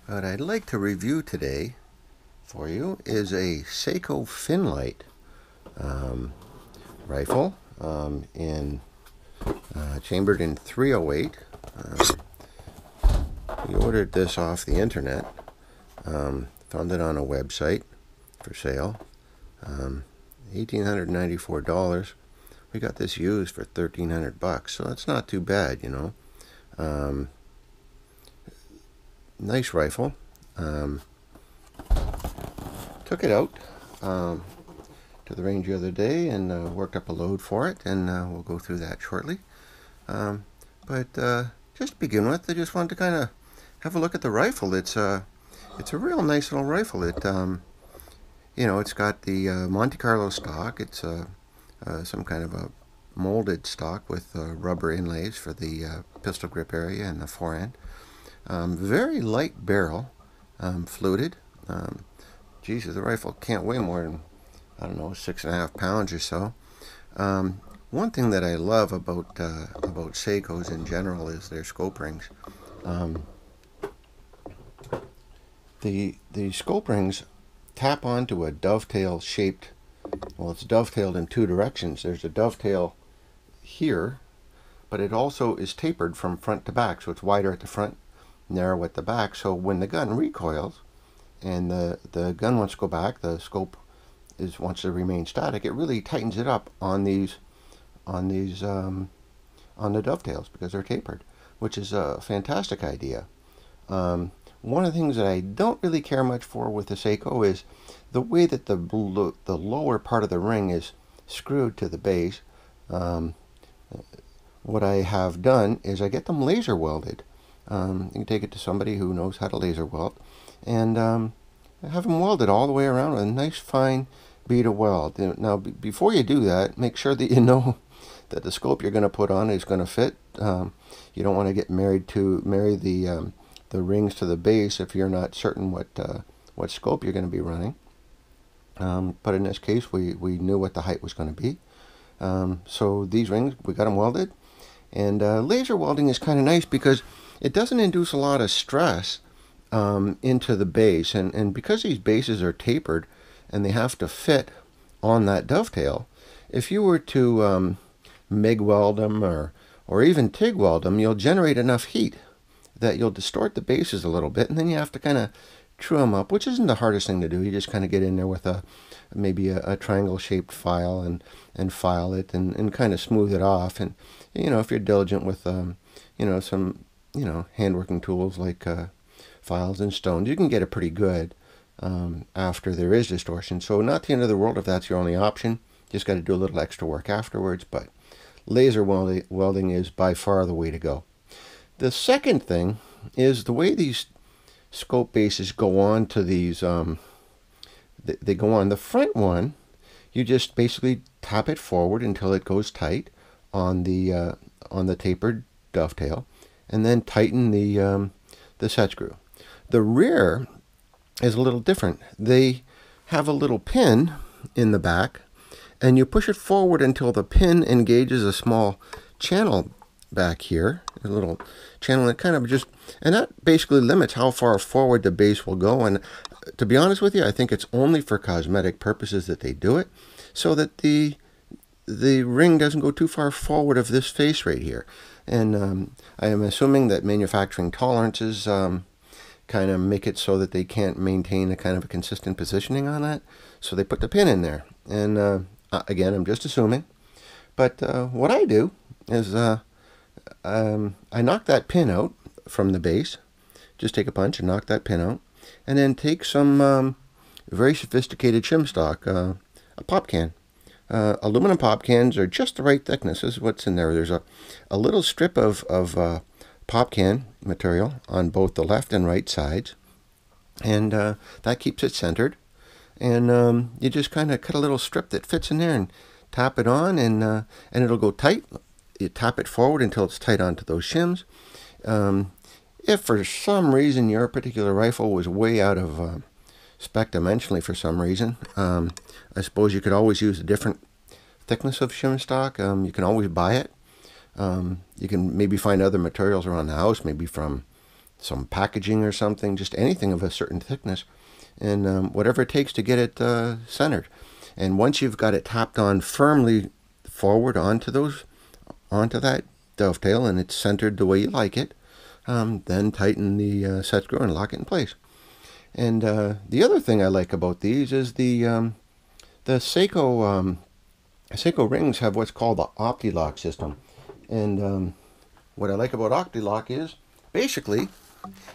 What I'd like to review today for you is a Sako Finnlight rifle chambered in 308. We ordered this off the internet, found it on a website for sale, $1,894. We got this used for $1,300, so that's not too bad, you know. Nice rifle. Took it out to the range the other day and worked up a load for it, and we'll go through that shortly. But just to begin with, I just wanted to kind of have a look at the rifle. It's a real nice little rifle. It's got the Monte Carlo stock. It's some kind of a molded stock with rubber inlays for the pistol grip area and the forend. Very light barrel, fluted. Jesus, the rifle can't weigh more than, I don't know, 6.5 pounds or so. One thing that I love about Sakos in general is their scope rings. The scope rings tap onto a dovetail shaped, well, it's dovetailed in two directions. There's a dovetail here, but it also is tapered from front to back, so it's wider at the front, narrow at the back. So when the gun recoils and the gun wants to go back, the scope wants to remain static, it really tightens it up on the dovetails because they're tapered, which is a fantastic idea. One of the things that I don't really care much for with the Sako is the way that the lower part of the ring is screwed to the base. What I have done is I get them laser welded. You can take it to somebody who knows how to laser weld, and have them welded all the way around with a nice fine bead of weld. Now, before you do that, make sure that you know that the scope you're going to put on is going to fit. You don't want to marry the rings to the base if you're not certain what scope you're going to be running. But in this case, we knew what the height was going to be. So these rings, we got them welded, and laser welding is kind of nice because it doesn't induce a lot of stress into the base, and because these bases are tapered and they have to fit on that dovetail, if you were to MIG weld them or even TIG weld them, you'll generate enough heat that you'll distort the bases a little bit, and then you have to kind of true them up, which isn't the hardest thing to do. You just kind of get in there with maybe a triangle shaped file and file it and kind of smooth it off. And if you're diligent with some hand-working tools like files and stones, you can get it pretty good after there is distortion. So not the end of the world if that's your only option. Just got to do a little extra work afterwards, but laser welding is by far the way to go. The second thing is the way these scope bases go on to these, they go on. The front one, you just basically tap it forward until it goes tight on the tapered dovetail, and then tighten the set screw. The rear is a little different. They have a little pin in the back, and you push it forward until the pin engages a small channel back here, a little channel that kind of and that basically limits how far forward the base will go. And to be honest with you, I think it's only for cosmetic purposes that they do it, so that the ring doesn't go too far forward of this face right here. And I am assuming that manufacturing tolerances kind of make it so that they can't maintain a kind of a consistent positioning on that, so they put the pin in there. And again, I'm just assuming, but what I do is I knock that pin out from the base. Just take a punch and knock that pin out, and then take some very sophisticated shim stock, a pop can. Aluminum pop cans are just the right thickness. This is what's in there. There's a little strip of pop can material on both the left and right sides, and that keeps it centered. And you just kind of cut a little strip that fits in there and tap it on, and it'll go tight. You tap it forward until it's tight onto those shims. If for some reason your particular rifle was way out of spec dimensionally for some reason, I suppose you could always use a different thickness of shim stock. You can always buy it. You can maybe find other materials around the house, maybe from some packaging or something, just anything of a certain thickness, and whatever it takes to get it centered. And once you've got it tapped on firmly forward onto that dovetail, and it's centered the way you like it, then tighten the set screw and lock it in place. And the other thing I like about these is the Sako rings have what's called the OptiLock system. And what I like about OptiLock is basically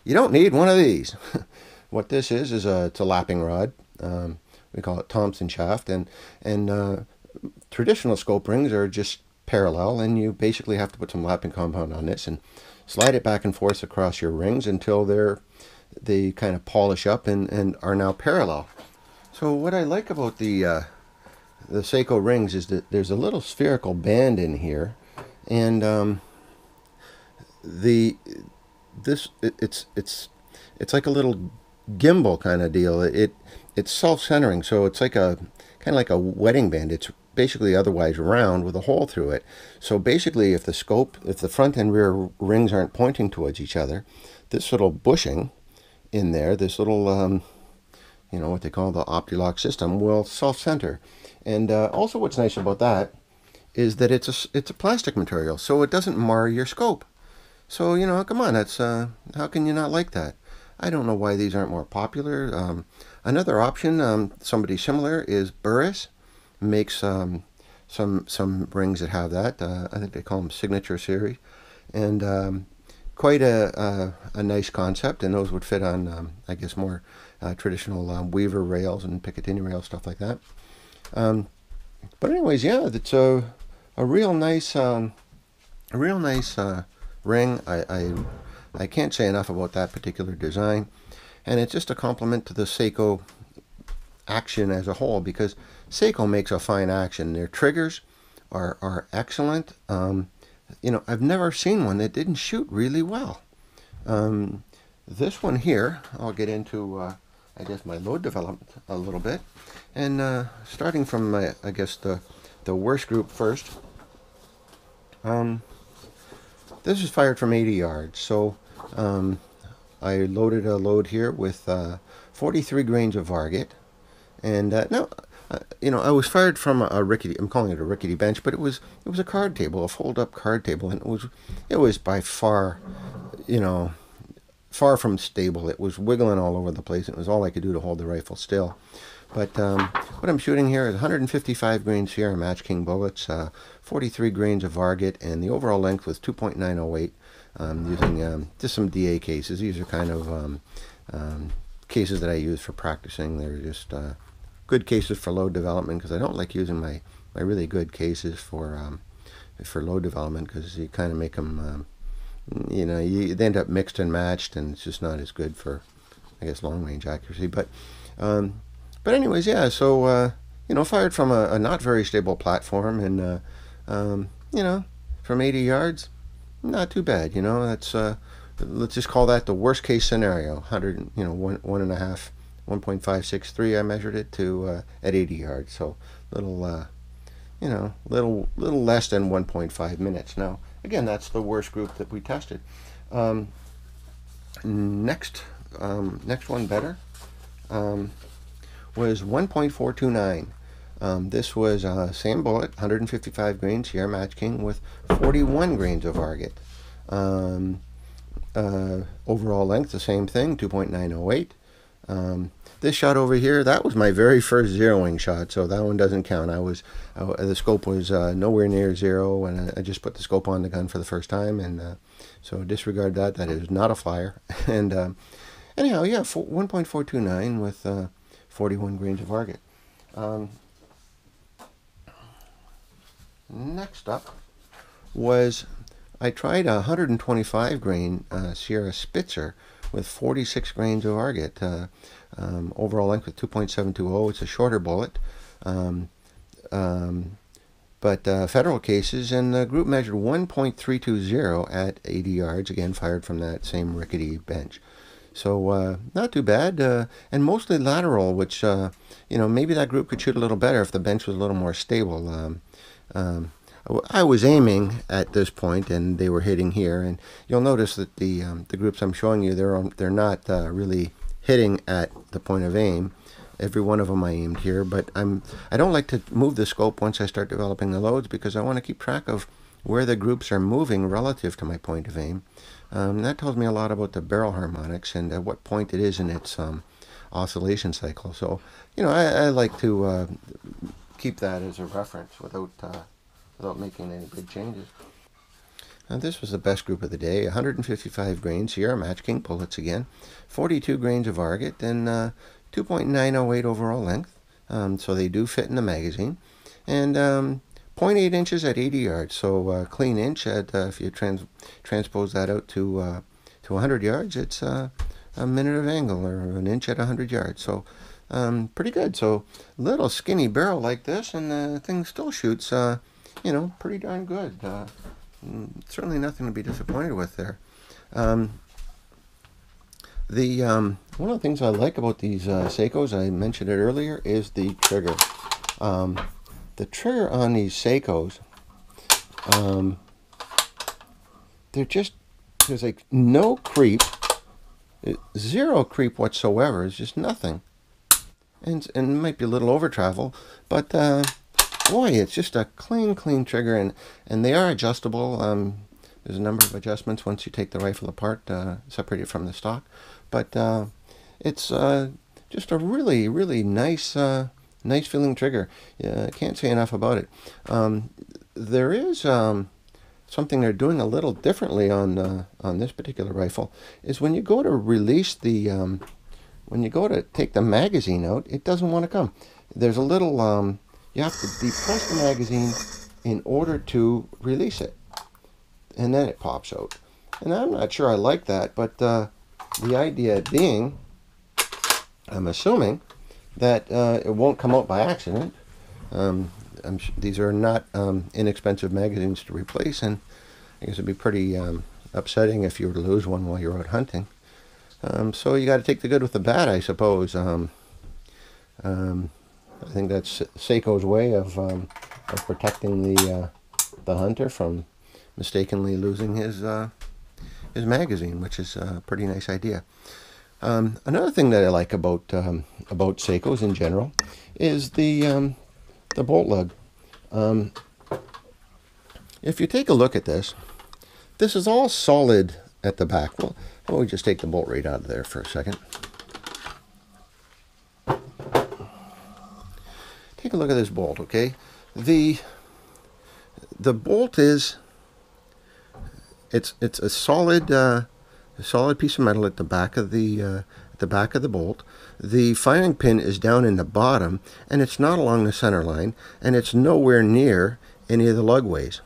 you don't need one of these. What this is it's a lapping rod. We call it Thompson shaft, and traditional scope rings are just parallel, and you basically have to put some lapping compound on this and slide it back and forth across your rings until they kind of polish up and are now parallel. So what I like about the Sako rings is that there's a little spherical band in here, and it's like a little gimbal kind of deal. It's self-centering, so it's like kind of like a wedding band. It's basically otherwise round with a hole through it. So basically, if the front and rear rings aren't pointing towards each other, this little bushing in there, this little what they call the OptiLock system, will self-center. And also, what's nice about that is that it's a plastic material, so it doesn't mar your scope. So come on, that's how can you not like that? I don't know why these aren't more popular. Another option, somebody similar, is Burris. Makes some rings that have that. I think they call them Signature Series, and quite a nice concept. And those would fit on, I guess, more traditional Weaver rails and Picatinny rails, stuff like that. But anyways, yeah, it's a real nice ring. I can't say enough about that particular design, and it's just a compliment to the Sako action as a whole, because Sako makes a fine action. Their triggers are excellent. I've never seen one that didn't shoot really well. This one here, I'll get into, I guess, my load development a little bit, and starting from I guess the worst group first. This is fired from 80 yards, so I loaded a load here with 43 grains of Varget, and now, I was fired from a rickety, I'm calling it a rickety bench, but it was a card table, a fold-up card table, and it was by far, far from stable. It was wiggling all over the place, and it was all I could do to hold the rifle still. But what I'm shooting here is 155 grain Sierra Match King bullets, 43 grains of Varget, and the overall length was 2.908, using just some DA cases. These are kind of cases that I use for practicing. They're just good cases for load development, because I don't like using my really good cases for load development, because you kind of make them, they end up mixed and matched, and it's just not as good for, I guess, long range accuracy. But anyways, yeah. So fired from a not very stable platform, and from 80 yards, not too bad. That's let's just call that the worst case scenario. 1.563. I measured it to at 80 yards, so little less than 1.5 minutes. Now, again, that's the worst group that we tested. Next one better was 1.429. This was same bullet, 155 grains Sierra Match King with 41 grains of Varget. Overall length, the same thing, 2.908. This shot over here, that was my very first zeroing shot, so that one doesn't count. The scope was nowhere near zero, and I just put the scope on the gun for the first time, and so disregard that. That is not a flyer. And anyhow, yeah, 1.429 with 41 grains of Varget. Next up was, I tried a 125 grain Sierra Spitzer with 46 grains of Varget. Overall length with 2.720. It's a shorter bullet, but federal cases, and the group measured 1.320 at 80 yards, again fired from that same rickety bench. So not too bad, and mostly lateral, which maybe that group could shoot a little better if the bench was a little more stable. I was aiming at this point, and they were hitting here. And you'll notice that the groups I'm showing you, they're not really hitting at the point of aim. Every one of them I aimed here, but I don't like to move the scope once I start developing the loads, because I want to keep track of where the groups are moving relative to my point of aim. That tells me a lot about the barrel harmonics and at what point it is in its oscillation cycle. So, I like to keep that as a reference without making any big changes. Now, this was the best group of the day. 155 grains Sierra Match King pullets again, 42 grains of Argot, and 2.908 overall length. So they do fit in the magazine. And 0.8 inches at 80 yards. So clean inch at if you transpose that out to 100 yards, it's a minute of angle, or an inch at 100 yards. So pretty good. So little skinny barrel like this, and the thing still shoots, pretty darn good. Certainly nothing to be disappointed with there. One of the things I like about these Sakos, I mentioned it earlier, is the trigger. The trigger on these Sakos, there's like no creep, zero creep whatsoever. It's just nothing. And it might be a little over travel, but boy, it's just a clean trigger, and they are adjustable. There's a number of adjustments once you take the rifle apart, separate it from the stock. But it's just a really nice feeling trigger. I can't say enough about it. There is something they're doing a little differently on this particular rifle. Is when you go to release the when you go to take the magazine out, it doesn't want to come. There's a little you have to depress the magazine in order to release it, and then it pops out. And I'm not sure I like that, but the idea being, I'm assuming that it won't come out by accident. These are not inexpensive magazines to replace, and I guess it'd be pretty upsetting if you were to lose one while you're out hunting. So you got to take the good with the bad, I suppose. I think that's Sako's way of protecting the hunter from mistakenly losing his magazine, which is a pretty nice idea. Another thing that I like about Sakos in general is the bolt lug. If you take a look at this, this is all solid at the back. Well, how about we just take the bolt right out of there for a second. Take a look at this bolt, okay? The bolt is it's a solid piece of metal at the back of the bolt. The firing pin is down in the bottom, and it's not along the center line, and it's nowhere near any of the lugways.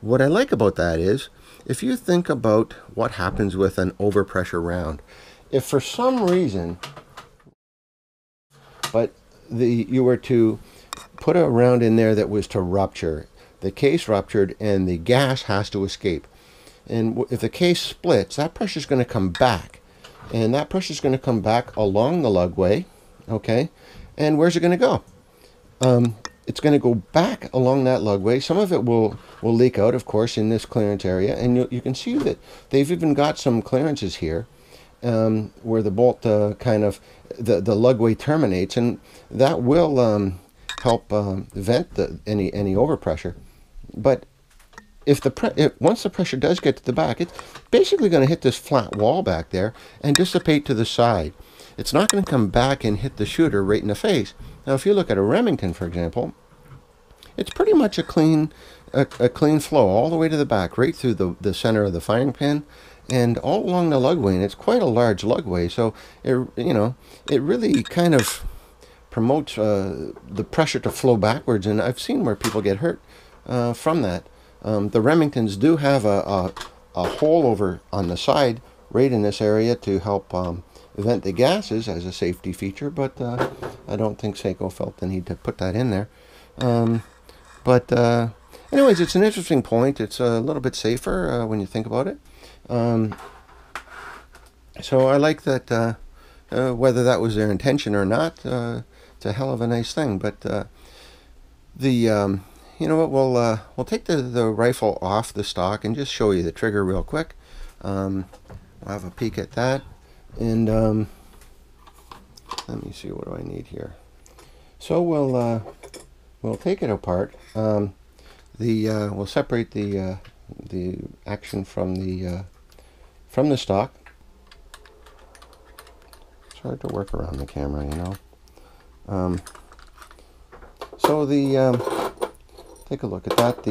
What I like about that is, if you think about what happens with an overpressure round, if for some reason, you were to put a round in there that was to rupture, the case ruptured and the gas has to escape. And if the case splits, that pressure is going to come back. And that pressure is going to come back along the lugway, okay? And where's it going to go? It's going to go back along that lugway. Some of it will leak out, of course, in this clearance area. And you can see that they've even got some clearances here where the bolt the lugway terminates. And that will help vent any overpressure. But once the pressure does get to the back, it's basically going to hit this flat wall back there and dissipate to the side. It's not going to come back and hit the shooter right in the face. Now, if you look at a Remington, for example, it's pretty much a clean flow all the way to the back, right through the center of the firing pin, and all along the lugway. And it's quite a large lugway, so it really kind of promotes the pressure to flow backwards. And I've seen where people get hurt from that. The Remingtons do have a hole over on the side right in this area to help vent the gases as a safety feature, but I don't think Sako felt the need to put that in there. Anyways, it's an interesting point. It's a little bit safer when you think about it. So I like that. Whether that was their intention or not, it's a hell of a nice thing. But you know what? We'll take the rifle off the stock and just show you the trigger real quick. We'll have a peek at that, and let me see, what do I need here? So we'll take it apart. We'll separate the action from the stock. It's hard to work around the camera, you know. So take a look at that.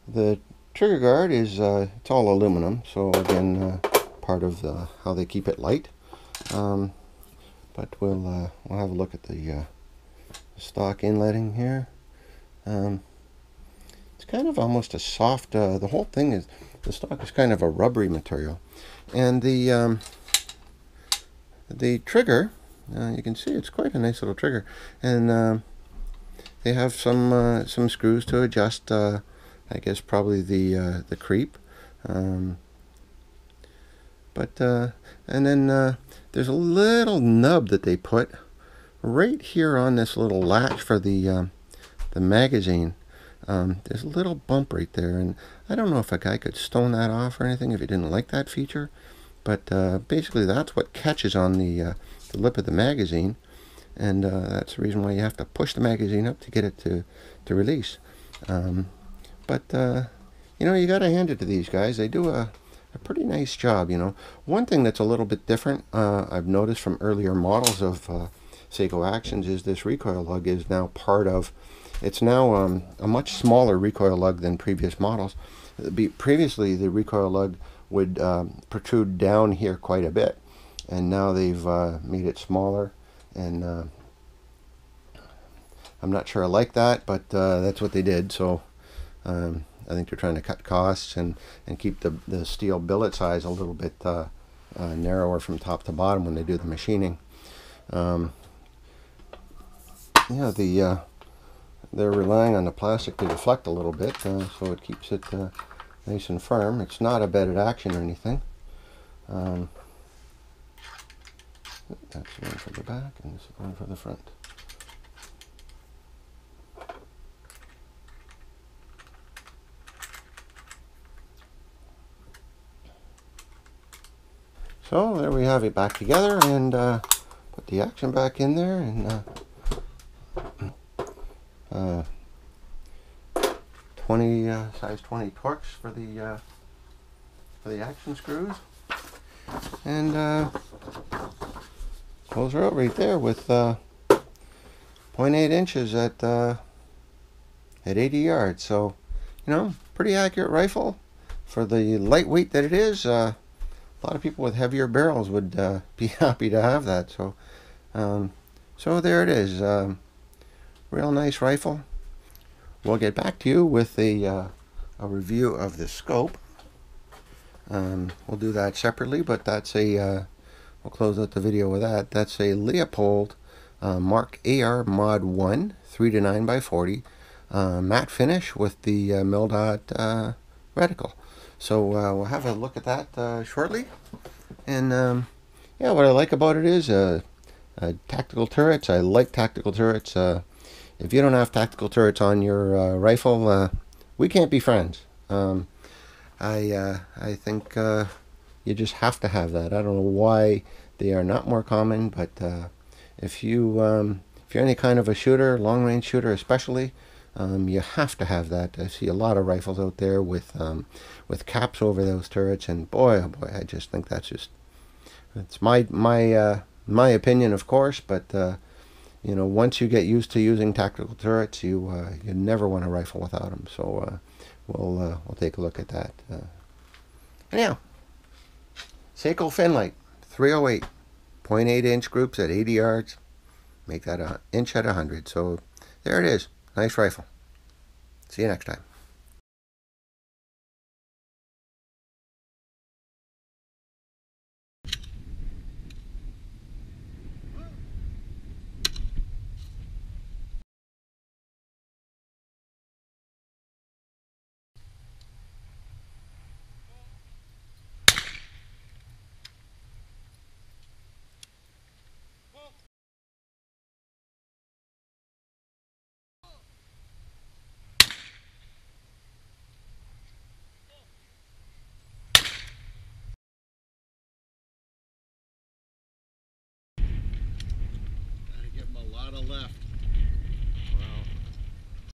The trigger guard is it's all aluminum, so again part of how they keep it light. But we'll have a look at the stock inletting here. It's kind of almost a soft. The whole thing is, the stock is kind of a rubbery material, and the trigger, you can see it's quite a nice little trigger, and they have some screws to adjust. I guess probably the creep, and then there's a little nub that they put right here on this little latch for the magazine. There's a little bump right there, and I don't know if a guy could stone that off or anything if he didn't like that feature, but basically that's what catches on the lip of the magazine, and that's the reason why you have to push the magazine up to get it to release. But you know, you got to hand it to these guys. They do a pretty nice job, you know. One thing that's a little bit different, I've noticed from earlier models of Sako Actions, is this recoil lug is now part of, it's now a much smaller recoil lug than previous models. Previously, the recoil lug would protrude down here quite a bit, and now they've made it smaller, and I'm not sure I like that, but that's what they did. So I think they're trying to cut costs and keep the steel billet size a little bit narrower from top to bottom when they do the machining. Yeah, they're relying on the plastic to deflect a little bit, so it keeps it nice and firm. It's not a bedded action or anything. That's one for the back, and this is one for the front. So there we have it back together, and put the action back in there, and 20 size 20 Torx for the action screws, and close her out right there with 0.8 inches at 80 yards. So, you know, pretty accurate rifle for the lightweight that it is. A lot of people with heavier barrels would be happy to have that. So, so there it is. Real nice rifle. We'll get back to you with a review of the scope. We'll do that separately, but that's we'll close out the video with that. That's a Leopold Mark AR Mod 1 3-9x40 matte finish with the mil-dot reticle. So we'll have a look at that shortly. And yeah, what I like about it is tactical turrets. I like tactical turrets. If you don't have tactical turrets on your rifle, we can't be friends. I think you just have to have that. I don't know why they are not more common, but if you're any kind of a shooter, long range shooter especially, you have to have that. I see a lot of rifles out there with caps over those turrets, and boy, oh boy, I just think that's just, it's my opinion, of course, but you know, once you get used to using tactical turrets, you never want a rifle without them. So we'll take a look at that. Anyhow, Sako Finnlight 308, 0.8 inch groups at 80 yards. Make that an inch at 100. So there it is. Nice rifle. See you next time. the left.